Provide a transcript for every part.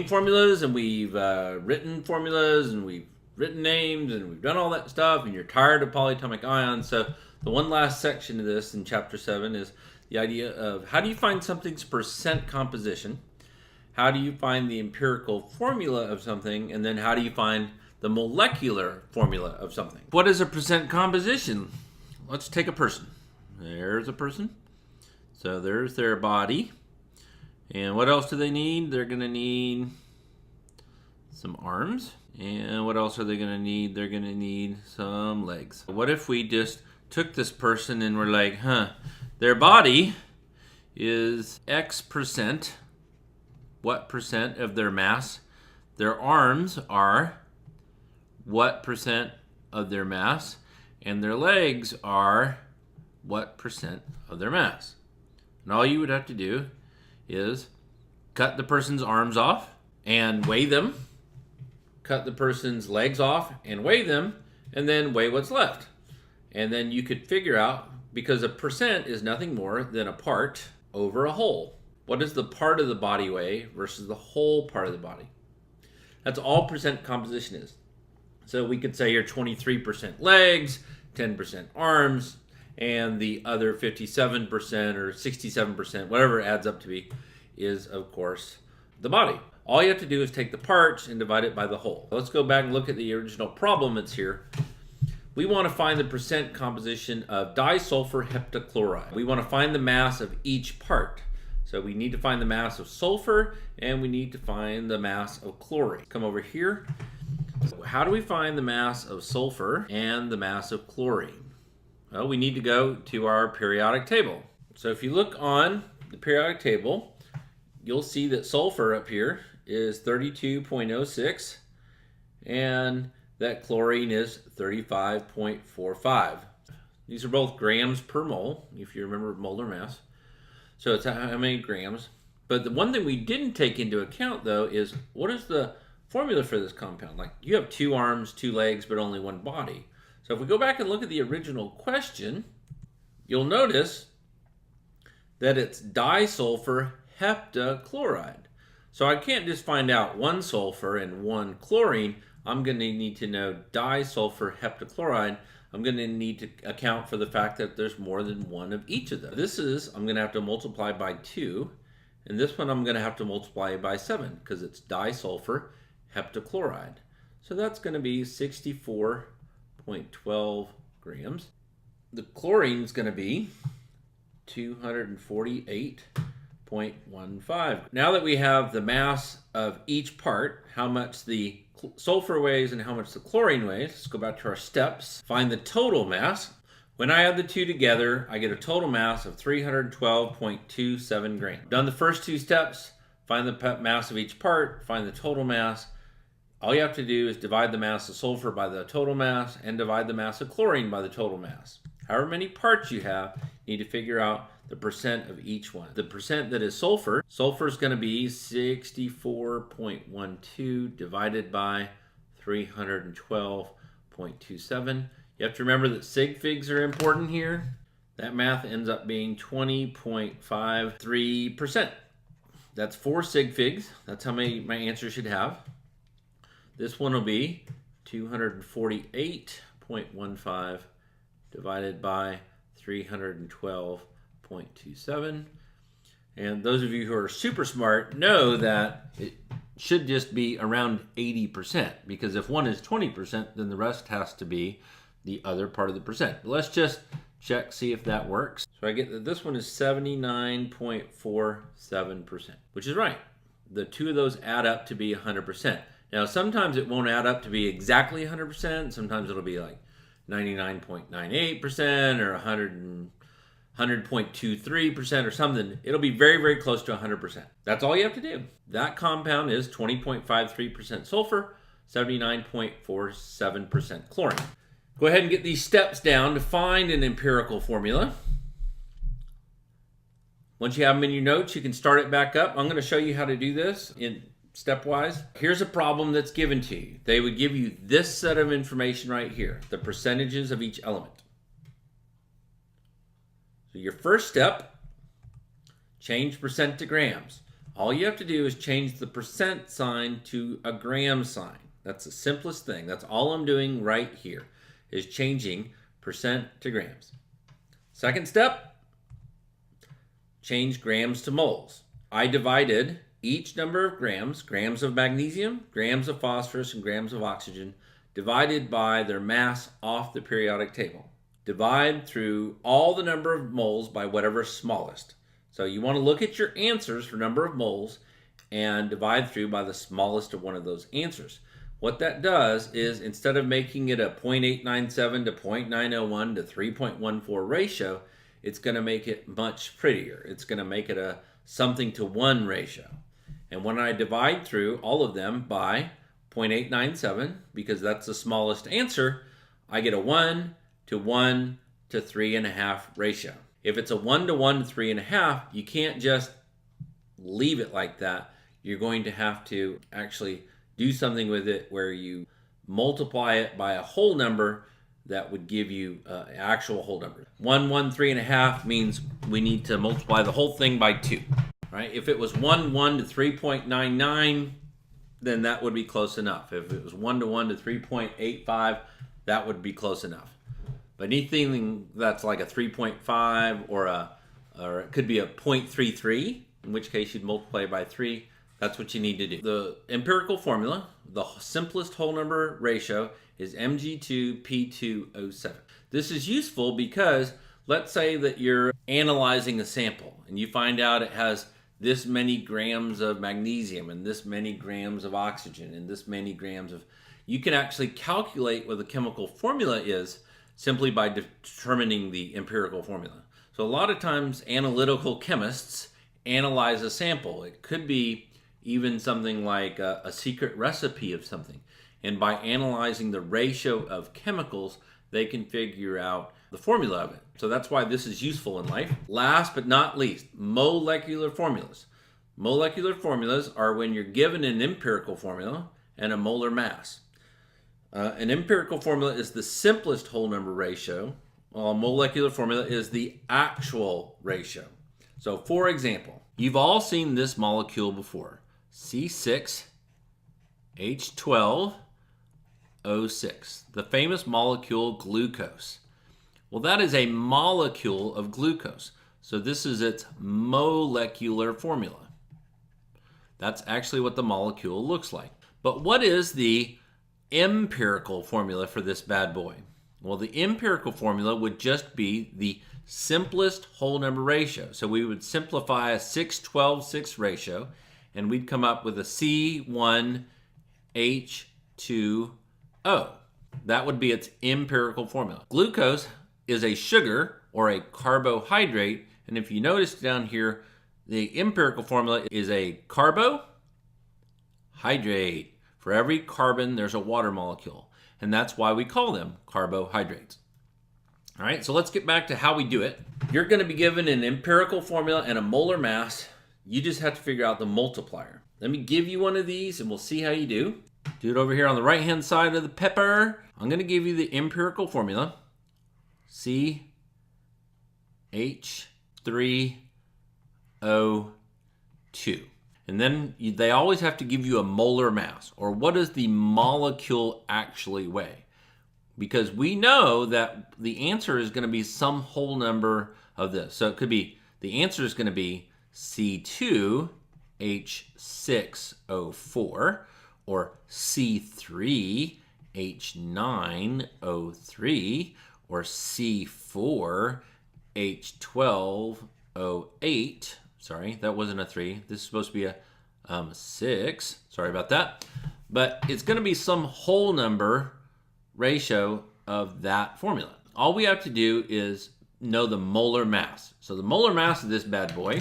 named formulas and we've written formulas and we've written names and we've done all that stuff and you're tired of polyatomic ions. So the one last section of this in chapter 7 is the idea of how do you find something's percent composition, how do you find the empirical formula of something, and then how do you find the molecular formula of something. What is a percent composition? Let's take a person. There's a person. So there's their body. And what else do they need? They're going to need some arms. And what else are they going to need? They're going to need some legs. What if we just took this person and we're like, their body is X percent. What percent of their mass? Their arms are what percent of their mass? And their legs are what percent of their mass? And all you would have to do is cut the person's arms off and weigh them, cut the person's legs off and weigh them, and then weigh what's left. And then you could figure out, because a percent is nothing more than a part over a whole. What does the part of the body weigh versus the whole part of the body? That's all percent composition is. So we could say you're 23% legs, 10% arms, and the other 57% or 67%, whatever it adds up to be, is, of course, the body. All you have to do is take the parts and divide it by the whole. Let's go back and look at the original problem that's here. We want to find the percent composition of disulfur heptachloride. We want to find the mass of each part. So we need to find the mass of sulfur and we need to find the mass of chlorine. Come over here. How do we find the mass of sulfur and the mass of chlorine? Well, we need to go to our periodic table. So if you look on the periodic table, you'll see that sulfur up here is 32.06 and that chlorine is 35.45. These are both grams per mole, if you remember molar mass. So it's how many grams. But the one thing we didn't take into account, though, is what is the formula for this compound? Like, you have 2 arms, 2 legs, but only 1 body. So if we go back and look at the original question, you'll notice that it's disulfur heptachloride. So I can't just find out 1 sulfur and 1 chlorine. I'm going to need to know disulfur heptachloride. I'm going to need to account for the fact that there's more than 1 of each of them. This is, I'm going to have to multiply by 2. And this one I'm going to have to multiply by 7 because it's disulfur heptachloride. So that's going to be 64.12 grams. The chlorine is going to be 248.15. Now that we have the mass of each part, how much the sulfur weighs and how much the chlorine weighs, let's go back to our steps. Find the total mass. When I add the 2 together, I get a total mass of 312.27 grams. Done the first 2 steps, find the mass of each part, find the total mass. All you have to do is divide the mass of sulfur by the total mass and divide the mass of chlorine by the total mass. However many parts you have, you need to figure out the percent of each one. The percent that is sulfur is going to be 64.12 divided by 312.27. You have to remember that sig figs are important here. That math ends up being 20.53%. That's 4 sig figs. That's how many my answer should have. This one will be 248.15 divided by 312.27. And those of you who are super smart know that it should just be around 80%, because if one is 20%, then the rest has to be the other part of the percent. But let's just check, see if that works. So I get that this one is 79.47%, which is right. The 2 of those add up to be 100%. Now, sometimes it won't add up to be exactly 100%. Sometimes it'll be like 99.98% or 100.23% or something. It'll be very, very close to 100%. That's all you have to do. That compound is 20.53% sulfur, 79.47% chlorine. Go ahead and get these steps down to find an empirical formula. Once you have them in your notes, you can start it back up. I'm going to show you how to do this in stepwise. Here's a problem that's given to you. They would give you this set of information right here, the percentages of each element. So your first step, change percent to grams. All you have to do is change the percent sign to a gram sign. That's the simplest thing. That's all I'm doing right here, is changing percent to grams. Second step, change grams to moles. I divided each number of grams of magnesium, grams of phosphorus, and grams of oxygen, divided by their mass off the periodic table. Divide through all the number of moles by whatever's smallest. So you want to look at your answers for number of moles and divide through by the smallest of one of those answers. What that does is, instead of making it a 0.897 to 0.901 to 3.14 ratio, it's going to make it much prettier. It's going to make it a something to 1 ratio. And when I divide through all of them by 0.897, because that's the smallest answer, I get a 1 to 1 to 3.5 ratio. If it's a 1 to 1 to 3.5, you can't just leave it like that. You're going to have to actually do something with it where you multiply it by a whole number that would give you an actual whole number. 1, 1, 3.5 means we need to multiply the whole thing by 2. Right? If it was 1, 1 to 3.99, then that would be close enough. If it was 1 to 1 to 3.85, that would be close enough. But anything that's like a 3.5 or it could be a 0.33, in which case you'd multiply by 3, that's what you need to do. The empirical formula, the simplest whole number ratio, is Mg2P2O7. This is useful because let's say that you're analyzing a sample and you find out it has this many grams of magnesium and this many grams of oxygen and this many grams of... You can actually calculate what the chemical formula is simply by determining the empirical formula. So a lot of times analytical chemists analyze a sample. It could be even something like a secret recipe of something. And by analyzing the ratio of chemicals, they can figure out the formula of it. So that's why this is useful in life. Last but not least, molecular formulas. Molecular formulas are when you're given an empirical formula and a molar mass. An empirical formula is the simplest whole number ratio, while a molecular formula is the actual ratio. So for example, you've all seen this molecule before, C6H12O6, the famous molecule glucose. Well, that is a molecule of glucose. So this is its molecular formula. That's actually what the molecule looks like. But what is the empirical formula for this bad boy? Well, the empirical formula would just be the simplest whole number ratio. So we would simplify a 6-12-6 ratio, and we'd come up with a C1H2O. That would be its empirical formula. Glucose is a sugar or a carbohydrate, and if you notice down here, the empirical formula is a carbohydrate. For every carbon, there's a water molecule, and that's why we call them carbohydrates. All right, so let's get back to how we do it. You're going to be given an empirical formula and a molar mass. You just have to figure out the multiplier. Let me give you one of these, and we'll see how you do. Do it over here on the right-hand side of the pepper. I'm going to give you the empirical formula, CH3O2. And then they always have to give you a molar mass, or what does the molecule actually weigh? Because we know that the answer is going to be some whole number of this. So it could be, the answer is going to be C2H6O4 or C3H9O3 or C4H12O8. Sorry, that wasn't a 3. This is supposed to be a 6. Sorry about that. But it's going to be some whole number ratio of that formula. All we have to do is know the molar mass. So the molar mass of this bad boy,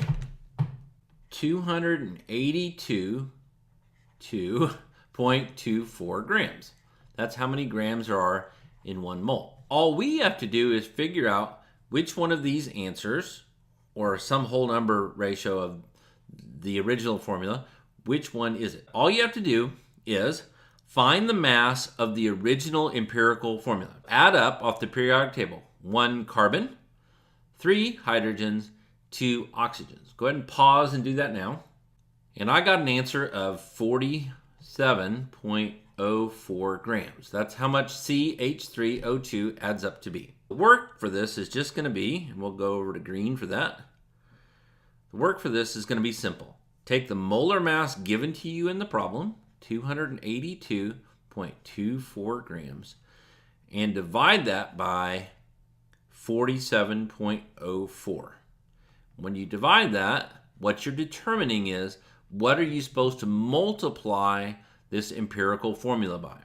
282.24 grams. That's how many grams there are in 1 mole. All we have to do is figure out which one of these answers, or some whole number ratio of the original formula, which one is it? All you have to do is find the mass of the original empirical formula. Add up off the periodic table. 1 carbon, 3 hydrogens, 2 oxygens. Go ahead and pause and do that now. And I got an answer of 47.04 grams. That's how much CH3O2 adds up to be. The work for this is just going to be, and we'll go over to green for that. The work for this is going to be simple. Take the molar mass given to you in the problem, 282.24 grams, and divide that by 47.04. When you divide that, what you're determining is what are you supposed to multiply this empirical formula by.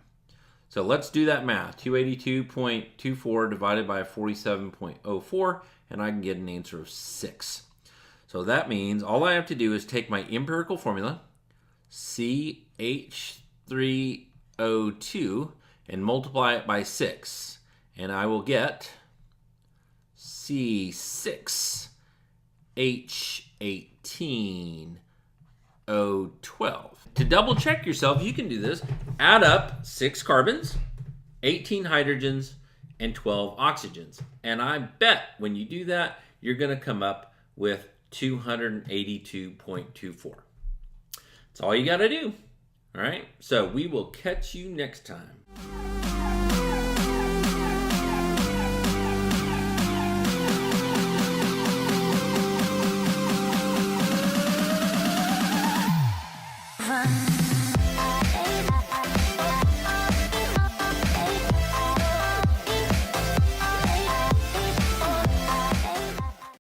So let's do that math. 282.24 divided by 47.04, and I can get an answer of 6. So that means all I have to do is take my empirical formula, CH3O2, and multiply it by 6. And I will get C6H18O12. To double check yourself, you can do this. Add up 6 carbons, 18 hydrogens, and 12 oxygens. And I bet when you do that, you're going to come up with 282.24. That's all you got to do. All right, so we will catch you next time.